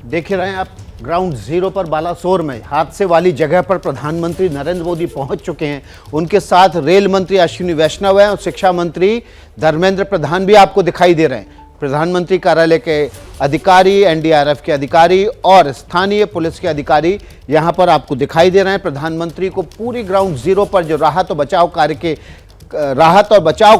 देख रहे हैं आप ग्राउंड जीरो पर बालासोर में हादसे वाली जगह पर प्रधानमंत्री नरेंद्र मोदी पहुंच चुके हैं। उनके साथ रेल मंत्री अश्विनी वैष्णव हैं और शिक्षा मंत्री धर्मेंद्र प्रधान भी आपको दिखाई दे रहे हैं। प्रधानमंत्री कार्यालय के अधिकारी, एनडीआरएफ के अधिकारी और स्थानीय पुलिस के अधिकारी यहां पर आपको दिखाई दे रहे हैं। प्रधानमंत्री को पूरी ग्राउंड जीरो पर जो राहत और बचाव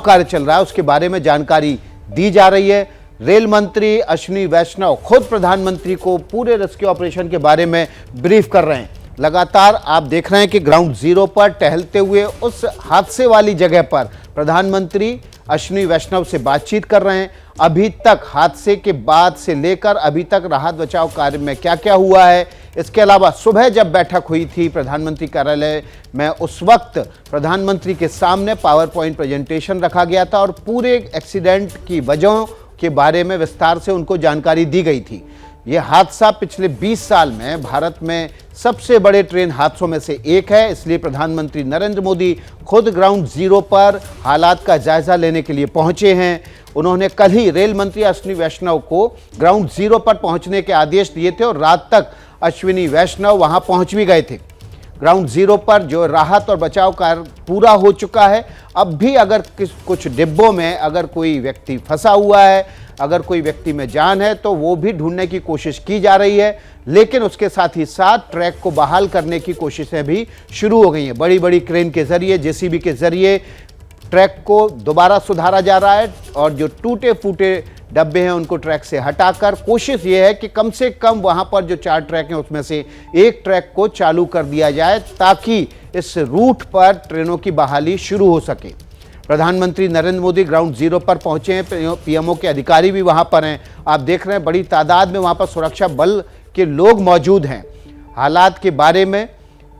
कार्य चल रहा है उसके बारे में जानकारी दी जा रही है। रेल मंत्री अश्विनी वैष्णव खुद प्रधानमंत्री को पूरे रेस्क्यू ऑपरेशन के बारे में ब्रीफ कर रहे हैं। लगातार आप देख रहे हैं कि ग्राउंड जीरो पर टहलते हुए उस हादसे वाली जगह पर प्रधानमंत्री अश्विनी वैष्णव से बातचीत कर रहे हैं। अभी तक हादसे के बाद से लेकर अभी तक राहत बचाव कार्य में क्या क्या हुआ है, इसके अलावा सुबह जब बैठक हुई थी प्रधानमंत्री कार्यालय में, उस वक्त प्रधानमंत्री के सामने पावर पॉइंट प्रेजेंटेशन रखा गया था और पूरे एक्सीडेंट की वजहों के बारे में विस्तार से उनको जानकारी दी गई थी। ये हादसा पिछले 20 साल में भारत में सबसे बड़े ट्रेन हादसों में से एक है, इसलिए प्रधानमंत्री नरेंद्र मोदी खुद ग्राउंड जीरो पर हालात का जायजा लेने के लिए पहुंचे हैं। उन्होंने कल ही रेल मंत्री अश्विनी वैष्णव को ग्राउंड जीरो पर पहुंचने के आदेश दिए थे और रात तक अश्विनी वैष्णव वहां पहुंच भी गए थे। ग्राउंड जीरो पर जो राहत और बचाव कार्य पूरा हो चुका है। अब भी अगर कुछ डिब्बों में अगर कोई व्यक्ति फंसा हुआ है, अगर कोई व्यक्ति में जान है, तो वो भी ढूंढने की कोशिश की जा रही है। लेकिन उसके साथ ही साथ ट्रैक को बहाल करने की कोशिशें भी शुरू हो गई हैं। बड़ी बड़ी क्रेन के जरिए, जेसीबी के जरिए ट्रैक को दोबारा सुधारा जा रहा है और जो टूटे फूटे डब्बे हैं उनको ट्रैक से हटाकर कोशिश ये है कि कम से कम वहां पर जो 4 ट्रैक हैं उसमें से एक ट्रैक को चालू कर दिया जाए ताकि इस रूट पर ट्रेनों की बहाली शुरू हो सके। प्रधानमंत्री नरेंद्र मोदी ग्राउंड जीरो पर पहुंचे हैं, पीएमओ के अधिकारी भी वहां पर हैं। आप देख रहे हैं बड़ी तादाद में वहां पर सुरक्षा बल के लोग मौजूद हैं। हालात के बारे में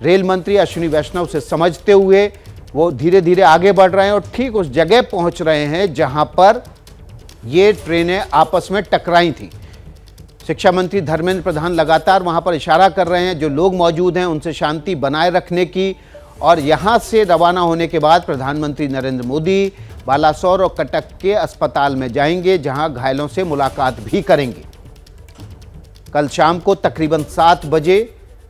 रेल मंत्री अश्विनी वैष्णव से समझते हुए वो धीरे धीरे आगे बढ़ रहे हैं और ठीक उस जगह पहुंच रहे हैं जहां पर ये ट्रेनें आपस में टकराई थी। शिक्षा मंत्री धर्मेंद्र प्रधान लगातार वहां पर इशारा कर रहे हैं जो लोग मौजूद हैं उनसे शांति बनाए रखने की, और यहां से रवाना होने के बाद प्रधानमंत्री नरेंद्र मोदी बालासोर और कटक के अस्पताल में जाएंगे जहां घायलों से मुलाकात भी करेंगे। कल शाम को तकरीबन 7 बजे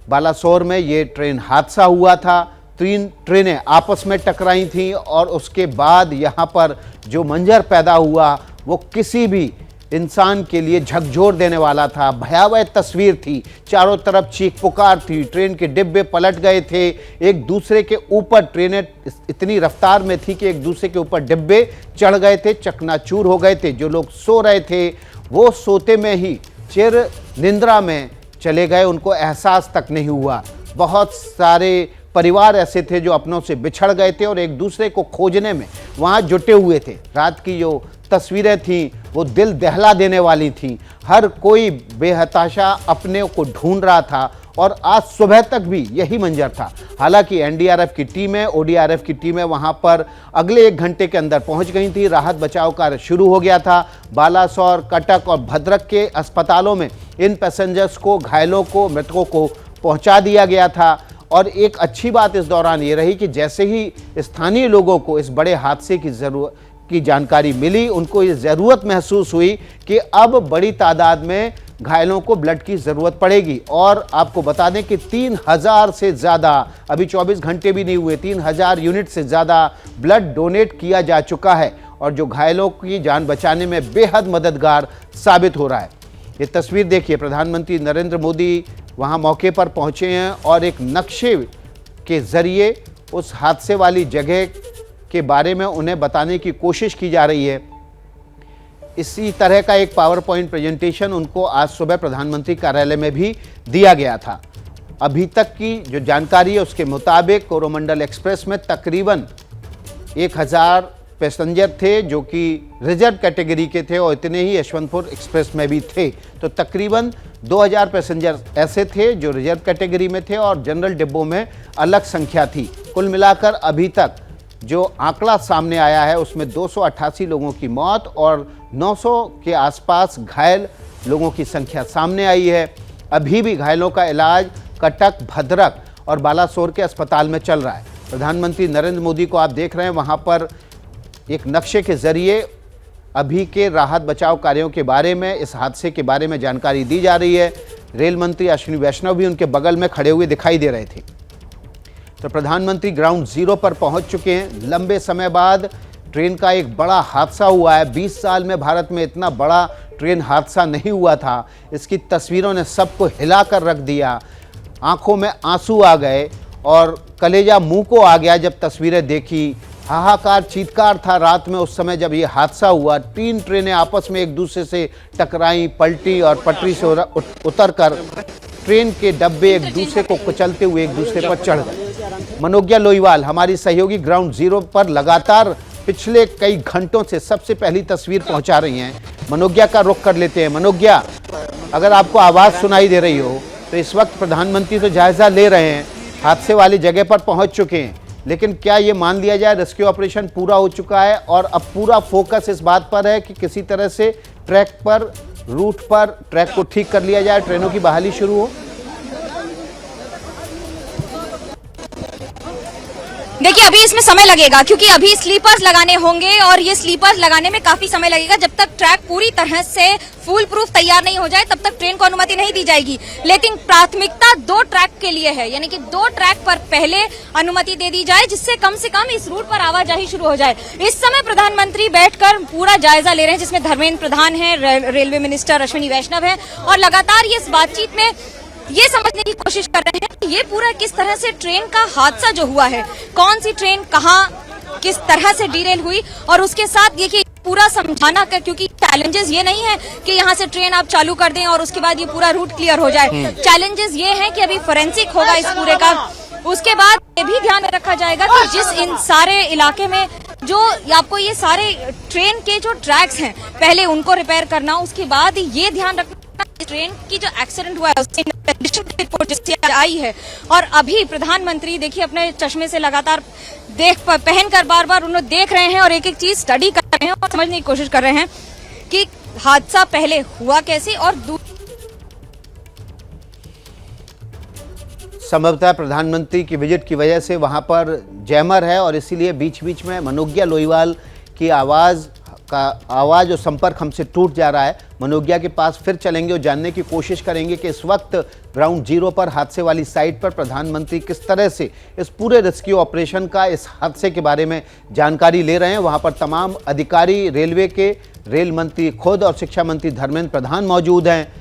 बालासोर में ये ट्रेन हादसा हुआ था। 3 ट्रेनें आपस में टकराई थीं और उसके बाद यहाँ पर जो मंजर पैदा हुआ वो किसी भी इंसान के लिए झकझोर देने वाला था। भयावह तस्वीर थी, चारों तरफ चीख पुकार थी, ट्रेन के डिब्बे पलट गए थे, एक दूसरे के ऊपर ट्रेनें इतनी रफ्तार में थी कि एक दूसरे के ऊपर डिब्बे चढ़ गए थे, चकनाचूर हो गए थे। जो लोग सो रहे थे वो सोते में ही चिर निंद्रा में चले गए, उनको एहसास तक नहीं हुआ। बहुत सारे परिवार ऐसे थे जो अपनों से बिछड़ गए थे और एक दूसरे को खोजने में वहाँ जुटे हुए थे। रात की जो तस्वीरें थीं वो दिल दहला देने वाली थीं। हर कोई बेहताशा अपने को ढूंढ रहा था और आज सुबह तक भी यही मंजर था। हालांकि एनडीआरएफ की टीमें, ओडीआरएफ की टीमें वहां पर अगले 1 घंटे के अंदर पहुंच गई थी। राहत बचाव कार्य शुरू हो गया था। बालासोर, कटक और भद्रक के अस्पतालों में इन पैसेंजर्स को, घायलों को, मृतकों को पहुंचा दिया गया था। और एक अच्छी बात इस दौरान ये रही कि जैसे ही स्थानीय लोगों को इस बड़े हादसे की जानकारी मिली, उनको ये ज़रूरत महसूस हुई कि अब बड़ी तादाद में घायलों को ब्लड की ज़रूरत पड़ेगी। और आपको बता दें कि 3000 से ज़्यादा, अभी 24 घंटे भी नहीं हुए, 3000 यूनिट से ज़्यादा ब्लड डोनेट किया जा चुका है और जो घायलों की जान बचाने में बेहद मददगार साबित हो रहा है। ये तस्वीर देखिए, प्रधानमंत्री नरेंद्र मोदी वहाँ मौके पर पहुँचे हैं और एक नक्शे के ज़रिए उस हादसे वाली जगह के बारे में उन्हें बताने की कोशिश की जा रही है। इसी तरह का एक पावर पॉइंट प्रेजेंटेशन उनको आज सुबह प्रधानमंत्री कार्यालय में भी दिया गया था। अभी तक की जो जानकारी है उसके मुताबिक कोरोमंडल एक्सप्रेस में तकरीबन 1000 पैसेंजर थे जो कि रिजर्व कैटेगरी के थे और इतने ही यशवंतपुर एक्सप्रेस में भी थे। तो तकरीबन 2000 पैसेंजर ऐसे थे जो रिजर्व कैटेगरी में थे और जनरल डिब्बों में अलग संख्या थी। कुल मिलाकर अभी तक जो आंकड़ा सामने आया है उसमें 288 लोगों की मौत और 900 के आसपास घायल लोगों की संख्या सामने आई है। अभी भी घायलों का इलाज कटक, भद्रक और बालासोर के अस्पताल में चल रहा है। प्रधानमंत्री नरेंद्र मोदी को आप देख रहे हैं वहाँ पर एक नक्शे के जरिए अभी के राहत बचाव कार्यों के बारे में, इस हादसे के बारे में जानकारी दी जा रही है। रेल मंत्री अश्विनी वैष्णव भी उनके बगल में खड़े हुए दिखाई दे रहे थे। तो प्रधानमंत्री ग्राउंड जीरो पर पहुंच चुके हैं। लंबे समय बाद ट्रेन का एक बड़ा हादसा हुआ है। 20 साल में भारत में इतना बड़ा ट्रेन हादसा नहीं हुआ था। इसकी तस्वीरों ने सबको हिला कर रख दिया। आंखों में आंसू आ गए और कलेजा मुंह को आ गया जब तस्वीरें देखी। हाहाकार, चीत्कार था रात में उस समय जब ये हादसा हुआ। 3 ट्रेनें आपस में एक दूसरे से टकराई, पलटी और पटरी से उतरकर ट्रेन के डब्बे एक दूसरे को कुचलते हुए एक दूसरे पर चढ़ गए। मनोज्ञा लोईवाल हमारी सहयोगी ग्राउंड जीरो पर लगातार पिछले कई घंटों से सबसे पहली तस्वीर पहुंचा रही हैं। मनोज्ञा का रुख कर लेते हैं। मनोज्ञा, अगर आपको आवाज़ सुनाई दे रही हो तो इस वक्त प्रधानमंत्री तो जायजा ले रहे हैं, हादसे वाली जगह पर पहुंच चुके हैं, लेकिन क्या ये मान लिया जाए रेस्क्यू ऑपरेशन पूरा हो चुका है और अब पूरा फोकस इस बात पर है कि किसी तरह से ट्रैक पर, रूट पर ट्रैक को ठीक कर लिया जाए, ट्रेनों की बहाली शुरू हो? देखिए, अभी इसमें समय लगेगा क्योंकि अभी स्लीपर्स लगाने होंगे और ये स्लीपर्स लगाने में काफी समय लगेगा। जब तक ट्रैक पूरी तरह से फुल प्रूफ तैयार नहीं हो जाए तब तक ट्रेन को अनुमति नहीं दी जाएगी। लेकिन प्राथमिकता 2 ट्रैक के लिए है, यानी कि 2 ट्रैक पर पहले अनुमति दे दी जाए जिससे कम से कम इस रूट पर आवाजाही शुरू हो जाए। इस समय प्रधानमंत्री बैठकर पूरा जायजा ले रहे हैं, जिसमें धर्मेंद्र प्रधान है, रेलवे मिनिस्टर अश्विनी वैष्णव है और लगातार ये इस बातचीत में ये समझने की कोशिश कर रहे हैं कि ये पूरा किस तरह से ट्रेन का हादसा जो हुआ है, कौन सी ट्रेन कहां किस तरह से डीरेल हुई, और उसके साथ देखिए पूरा समझाना कर, क्योंकि चैलेंजेस ये नहीं है कि यहाँ से ट्रेन आप चालू कर दें और उसके बाद ये पूरा रूट क्लियर हो जाए। चैलेंजेस ये है कि अभी फोरेंसिक होगा इस पूरे का। उसके बाद ये भी ध्यान में रखा जाएगा कि जिस इन सारे इलाके में जो आपको ये सारे ट्रेन के जो ट्रैक्स हैं पहले उनको रिपेयर करना, उसके बाद ये ध्यान रखना ट्रेन की जो एक्सीडेंट हुआ है उसकी रिपोर्ट जिससे आई है। और अभी प्रधानमंत्री देखिए अपने चश्मे से लगातार पहनकर बार बार उन्हें देख रहे हैं और एक एक चीज स्टडी कर रहे हैं और समझने की कोशिश कर रहे हैं कि हादसा पहले हुआ कैसे और संभवतः प्रधानमंत्री की विजिट की वजह से वहां पर जैमर है और इसीलिए बीच बीच में मनोज्ञा लोईवाल की आवाज़ और संपर्क हमसे टूट जा रहा है। मनोज्ञा के पास फिर चलेंगे और जानने की कोशिश करेंगे कि इस वक्त ग्राउंड जीरो पर हादसे वाली साइट पर प्रधानमंत्री किस तरह से इस पूरे रेस्क्यू ऑपरेशन का, इस हादसे के बारे में जानकारी ले रहे हैं। वहां पर तमाम अधिकारी, रेलवे के रेल मंत्री खुद और शिक्षा मंत्री धर्मेंद्र प्रधान मौजूद हैं।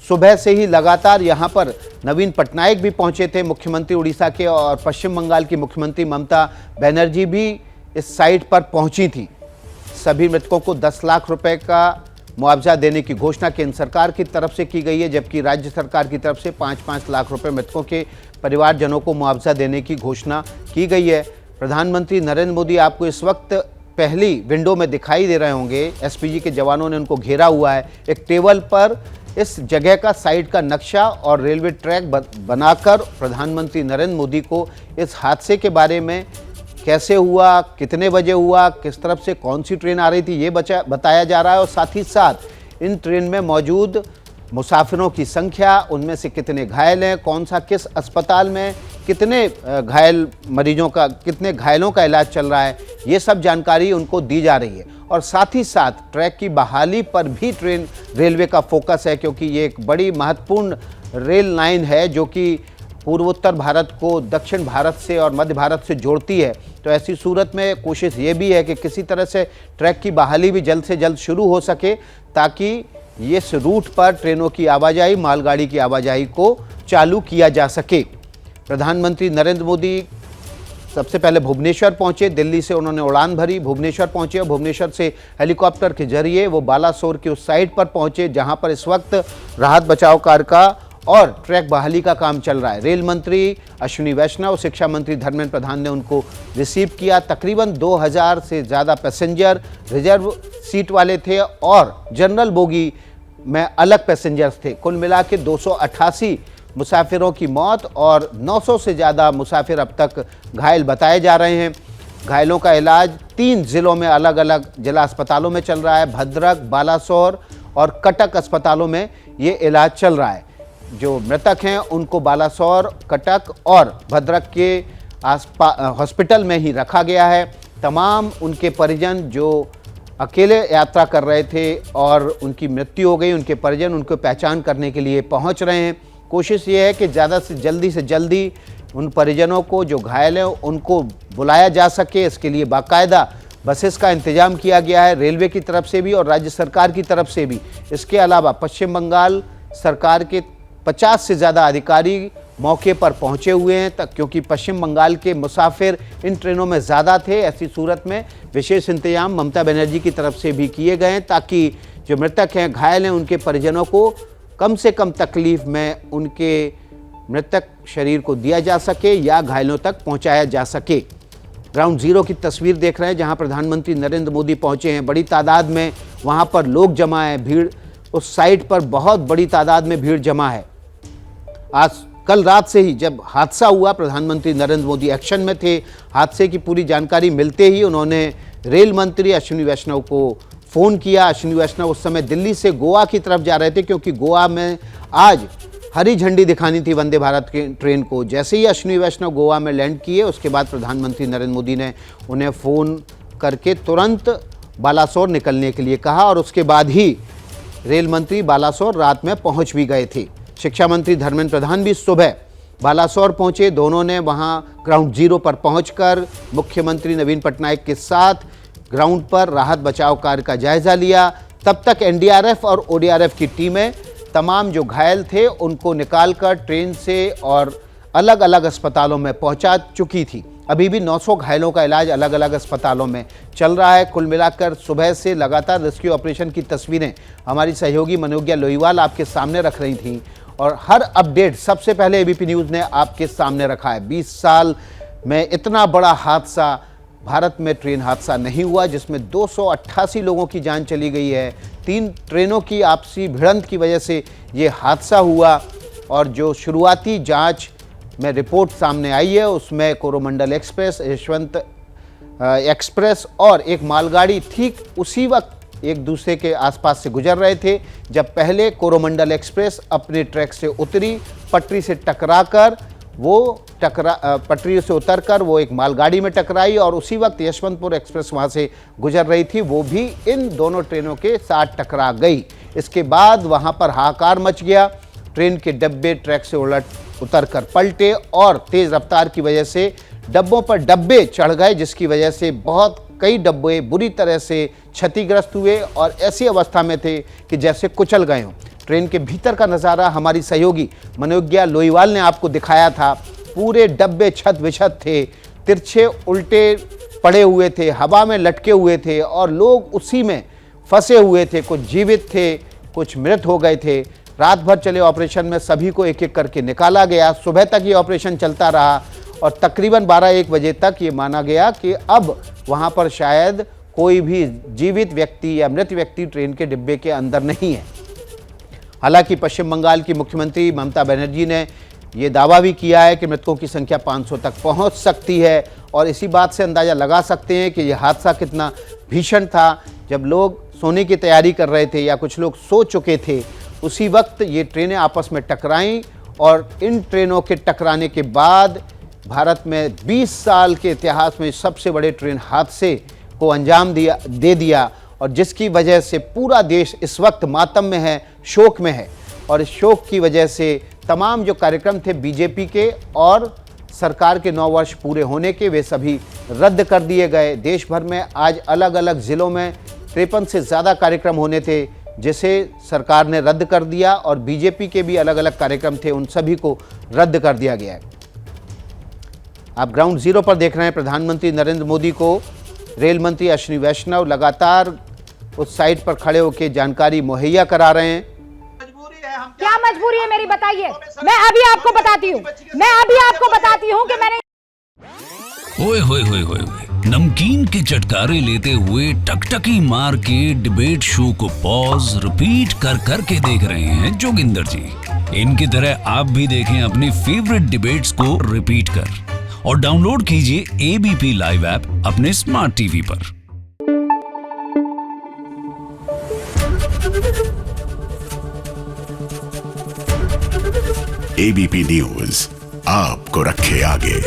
सुबह से ही लगातार यहाँ पर नवीन पटनायक भी पहुँचे थे, मुख्यमंत्री उड़ीसा के, और पश्चिम बंगाल की मुख्यमंत्री ममता बनर्जी भी इस साइट पर पहुँची थी। सभी मृतकों को 10 लाख रुपए का मुआवजा देने की घोषणा केंद्र सरकार की तरफ से की गई है, जबकि राज्य सरकार की तरफ से 5-5 लाख रुपए मृतकों के परिवारजनों को मुआवजा देने की घोषणा की गई है। प्रधानमंत्री नरेंद्र मोदी आपको इस वक्त पहली विंडो में दिखाई दे रहे होंगे। एसपीजी के जवानों ने उनको घेरा हुआ है। एक टेबल पर इस जगह का, साइड का नक्शा और रेलवे ट्रैक बनाकर प्रधानमंत्री नरेंद्र मोदी को इस हादसे के बारे में कैसे हुआ, कितने बजे हुआ, किस तरफ से कौन सी ट्रेन आ रही थी, ये बताया जा रहा है। और साथ ही साथ इन ट्रेन में मौजूद मुसाफिरों की संख्या, उनमें से कितने घायल हैं, कौन सा किस अस्पताल में कितने घायल मरीजों का, कितने घायलों का इलाज चल रहा है, ये सब जानकारी उनको दी जा रही है। और साथ ही साथ ट्रैक की बहाली पर भी रेलवे का फोकस है, क्योंकि ये एक बड़ी महत्वपूर्ण रेल लाइन है जो कि पूर्वोत्तर भारत को दक्षिण भारत से और मध्य भारत से जोड़ती है। तो ऐसी सूरत में कोशिश ये भी है कि किसी तरह से ट्रैक की बहाली भी जल्द से जल्द शुरू हो सके, ताकि इस रूट पर ट्रेनों की आवाजाही, मालगाड़ी की आवाजाही को चालू किया जा सके। प्रधानमंत्री नरेंद्र मोदी सबसे पहले भुवनेश्वर पहुंचे, दिल्ली से उन्होंने उड़ान भरी, भुवनेश्वर पहुंचे और भुवनेश्वर से हेलीकॉप्टर के जरिए वो बालासोर की उस साइट पर पहुंचे जहां पर इस वक्त राहत बचाव कार्य का और ट्रैक बहाली का काम चल रहा है। रेल मंत्री अश्विनी वैष्णव, शिक्षा मंत्री धर्मेंद्र प्रधान ने उनको रिसीव किया। तकरीबन 2000 से ज़्यादा पैसेंजर रिजर्व सीट वाले थे और जनरल बोगी में अलग पैसेंजर्स थे। कुल मिला के 288 मुसाफिरों की मौत और 900 से ज़्यादा मुसाफिर अब तक घायल बताए जा रहे हैं। घायलों का इलाज 3 जिलों में अलग अलग जिला अस्पतालों में चल रहा है। भद्रक, बालासोर और कटक अस्पतालों में ये इलाज चल रहा है। जो मृतक हैं उनको बालासोर, कटक और भद्रक के हॉस्पिटल में ही रखा गया है। तमाम उनके परिजन जो अकेले यात्रा कर रहे थे और उनकी मृत्यु हो गई, उनके परिजन उनको पहचान करने के लिए पहुंच रहे हैं। कोशिश ये है कि ज़्यादा से जल्दी उन परिजनों को जो घायल हैं उनको बुलाया जा सके। इसके लिए बाकायदा बसेस का इंतजाम किया गया है, रेलवे की तरफ से भी और राज्य सरकार की तरफ से भी। इसके अलावा पश्चिम बंगाल सरकार के 50 से ज़्यादा अधिकारी मौके पर पहुंचे हुए हैं, क्योंकि पश्चिम बंगाल के मुसाफिर इन ट्रेनों में ज़्यादा थे। ऐसी सूरत में विशेष इंतजाम ममता बनर्जी की तरफ से भी किए गए हैं, ताकि जो मृतक हैं, घायल हैं, उनके परिजनों को कम से कम तकलीफ में उनके मृतक शरीर को दिया जा सके या घायलों तक पहुंचाया जा सके। ग्राउंड जीरो की तस्वीर देख रहे हैं, जहां प्रधानमंत्री नरेंद्र मोदी पहुंचे हैं। बड़ी तादाद में वहां पर लोग जमा है, भीड़ उस साइट पर बहुत बड़ी तादाद में भीड़ जमा है। आज कल रात से ही जब हादसा हुआ, प्रधानमंत्री नरेंद्र मोदी एक्शन में थे। हादसे की पूरी जानकारी मिलते ही उन्होंने रेल मंत्री अश्विनी वैष्णव को फ़ोन किया। अश्विनी वैष्णव उस समय दिल्ली से गोवा की तरफ जा रहे थे, क्योंकि गोवा में आज हरी झंडी दिखानी थी वंदे भारत के ट्रेन को। जैसे ही अश्विनी वैष्णव गोवा में लैंड किए, उसके बाद प्रधानमंत्री नरेंद्र मोदी ने उन्हें फ़ोन करके तुरंत बालासोर निकलने के लिए कहा और उसके बाद ही रेल मंत्री बालासोर रात में पहुंच भी गए थे। शिक्षा मंत्री धर्मेंद्र प्रधान भी सुबह बालासोर पहुंचे। दोनों ने वहां ग्राउंड जीरो पर पहुंचकर मुख्यमंत्री नवीन पटनायक के साथ ग्राउंड पर राहत बचाव कार्य का जायजा लिया। तब तक एनडीआरएफ और ओडीआरएफ की टीमें तमाम जो घायल थे उनको निकालकर ट्रेन से और अलग अलग अस्पतालों में पहुंचा चुकी थी। अभी भी 900 घायलों का इलाज अलग अलग अस्पतालों में चल रहा है। कुल मिलाकर सुबह से लगातार रेस्क्यू ऑपरेशन की तस्वीरें हमारी सहयोगी मनोज्ञा लोईवाल आपके सामने रख रही थी और हर अपडेट सबसे पहले एबीपी न्यूज़ ने आपके सामने रखा है। 20 साल में इतना बड़ा हादसा भारत में ट्रेन हादसा नहीं हुआ, जिसमें 288 लोगों की जान चली गई है। 3 ट्रेनों की आपसी भिड़ंत की वजह से ये हादसा हुआ और जो शुरुआती जांच में रिपोर्ट सामने आई है उसमें कोरोमंडल एक्सप्रेस, यशवंत एक्सप्रेस और एक मालगाड़ी ठीक उसी वक्त एक दूसरे के आसपास से गुजर रहे थे, जब पहले कोरोमंडल एक्सप्रेस अपने ट्रैक से उतरी, पटरी से टकराकर पटरी से उतरकर वो एक मालगाड़ी में टकराई और उसी वक्त यशवंतपुर एक्सप्रेस वहाँ से गुजर रही थी, वो भी इन दोनों ट्रेनों के साथ टकरा गई। इसके बाद वहाँ पर हाहाकार मच गया। ट्रेन के डब्बे ट्रैक से उतरकर पलटे और तेज़ रफ्तार की वजह से डब्बों पर डब्बे चढ़ गए, जिसकी वजह से कई डब्बे बुरी तरह से क्षतिग्रस्त हुए और ऐसी अवस्था में थे कि जैसे कुचल गए हों। ट्रेन के भीतर का नज़ारा हमारी सहयोगी मनोज्ञा लोईवाल ने आपको दिखाया था। पूरे डब्बे छत विछत थे, तिरछे उल्टे पड़े हुए थे, हवा में लटके हुए थे और लोग उसी में फंसे हुए थे। कुछ जीवित थे, कुछ मृत हो गए थे। रात भर चले ऑपरेशन में सभी को एक एक करके निकाला गया। सुबह तक ये ऑपरेशन चलता रहा और तकरीबन 12-1 बजे तक ये माना गया कि अब वहाँ पर शायद कोई भी जीवित व्यक्ति या मृत व्यक्ति ट्रेन के डिब्बे के अंदर नहीं है। हालांकि पश्चिम बंगाल की मुख्यमंत्री ममता बनर्जी ने ये दावा भी किया है कि मृतकों की संख्या 500 तक पहुंच सकती है और इसी बात से अंदाज़ा लगा सकते हैं कि यह हादसा कितना भीषण था। जब लोग सोने की तैयारी कर रहे थे या कुछ लोग सो चुके थे, उसी वक्त ये ट्रेनें आपस में टकराईं और इन ट्रेनों के टकराने के बाद भारत में 20 साल के इतिहास में सबसे बड़े ट्रेन हादसे को अंजाम दे दिया और जिसकी वजह से पूरा देश इस वक्त मातम में है, शोक में है। और इस शोक की वजह से तमाम जो कार्यक्रम थे बीजेपी के और सरकार के 9 वर्ष पूरे होने के, वे सभी रद्द कर दिए गए। देश भर में आज अलग अलग ज़िलों में 53 से ज़्यादा कार्यक्रम होने थे, जिसे सरकार ने रद्द कर दिया और बीजेपी के भी अलग अलग कार्यक्रम थे, उन सभी को रद्द कर दिया गया है। आप ग्राउंड जीरो पर देख रहे हैं प्रधानमंत्री नरेंद्र मोदी को रेल मंत्री अश्विनी वैष्णव लगातार उस साइट पर खड़े होकर जानकारी मुहैया करा रहे हैं। क्या मजबूरी है मेरी, बताइए। मैं अभी आपको बताती हूँ कि मैंने ओए होए होए होए नमकीन के चटकारे लेते हुए टकटकी मार के डिबेट शो को पॉज रिपीट कर करके देख रहे हैं जोगिंदर जी। इनकी तरह आप भी देखें अपनी फेवरेट डिबेट्स को रिपीट कर और डाउनलोड कीजिए एबीपी लाइव ऐप अपने स्मार्ट टीवी पर। एबीपी न्यूज़ आपको रखे आगे।